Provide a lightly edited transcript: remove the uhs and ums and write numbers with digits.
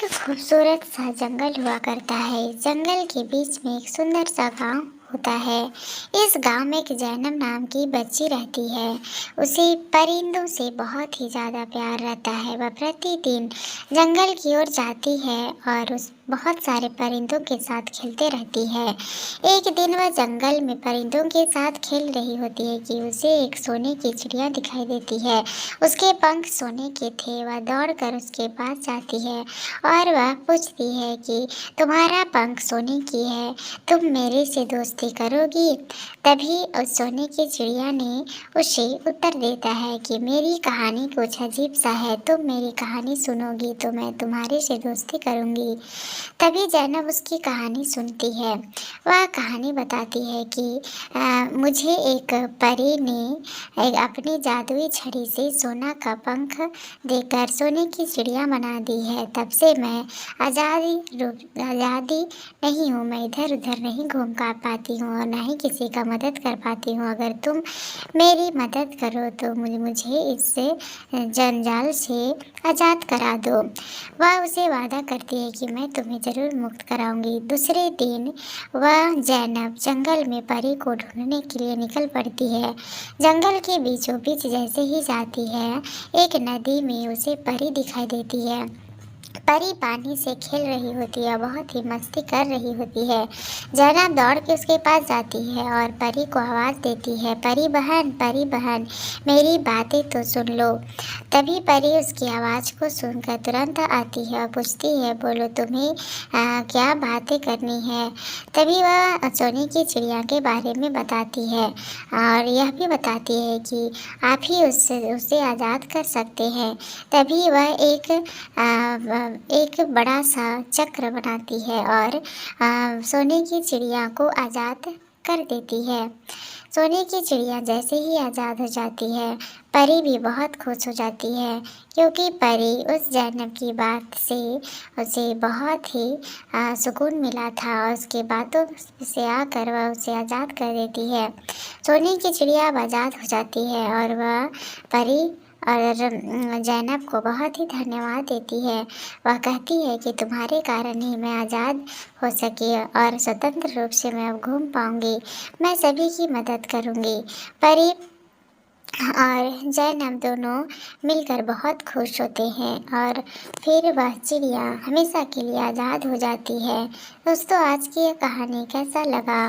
एक खूबसूरत सा जंगल हुआ करता है। जंगल के बीच में एक सुंदर सा गांव होता है। इस गांव में एक जैनब नाम की बच्ची रहती है। उसे परिंदों से बहुत ही ज़्यादा प्यार रहता है। वह प्रतिदिन जंगल की ओर जाती है और उस बहुत सारे परिंदों के साथ खेलते रहती है। एक दिन वह जंगल में परिंदों के साथ खेल रही होती है कि उसे एक सोने की चिड़िया दिखाई देती है। उसके पंख सोने के थे। वह दौड़कर उसके पास जाती है और वह पूछती है कि तुम्हारा पंख सोने की है, तुम मेरे से दोस्ती करोगी? तभी उस सोने की चिड़िया ने उसे उत्तर देता है कि मेरी कहानी कुछ अजीब सा है, तुम मेरी कहानी सुनोगी तो मैं तुम्हारे से दोस्ती करूंगी। तभी जैनब उसकी कहानी सुनती है। वह कहानी बताती है कि मुझे एक परी ने एक अपनी जादुई छड़ी से सोना का पंख देकर सोने की चिड़िया बना दी है। तब से मैं आज़ादी नहीं हूँ। मैं इधर उधर नहीं घूम कर पाती हूँ और ना ही किसी का मदद कर पाती हूँ। अगर तुम मेरी मदद करो तो मुझे इससे जंजाल से आज़ाद करा दो। वह उसे वादा करती है कि मैं तुम्हें ज़रूर मुक्त कराऊंगी। दूसरे दिन वह जैनब जंगल में परी को ढूंढने के लिए निकल पड़ती है। जंगल के बीचों बीच जैसे ही जाती है, एक नदी में उसे परी दिखाई देती है। परी पानी से खेल रही होती है, बहुत ही मस्ती कर रही होती है। जैनब दौड़ के उसके पास जाती है और परी को आवाज़ देती है, परी बहन, मेरी बातें तो सुन लो। तभी परी उसकी आवाज़ को सुनकर तुरंत आती है और पूछती है, बोलो तुम्हें क्या बातें करनी है? तभी वह सोने की चिड़िया के बारे में बताती है और यह भी बताती है कि आप ही उसे आज़ाद कर सकते हैं। तभी वह एक बड़ा सा चक्र बनाती है और सोने की चिड़िया को आज़ाद कर देती है। सोने की चिड़िया जैसे ही आज़ाद हो जाती है, परी भी बहुत खुश हो जाती है, क्योंकि परी उस जैनब की बात से उसे बहुत ही सुकून मिला था और उसके बातों से आकर वह उसे आज़ाद कर देती है। सोने की चिड़िया अब आज़ाद हो जाती है और वह परी और जैनब को बहुत ही धन्यवाद देती है। वह कहती है कि तुम्हारे कारण ही मैं आज़ाद हो सकी और स्वतंत्र रूप से मैं अब घूम पाऊंगी। मैं सभी की मदद करूंगी। परी और जैनब दोनों मिलकर बहुत खुश होते हैं और फिर वह चिड़िया हमेशा के लिए आज़ाद हो जाती है। दोस्तों, आज की यह कहानी कैसा लगा?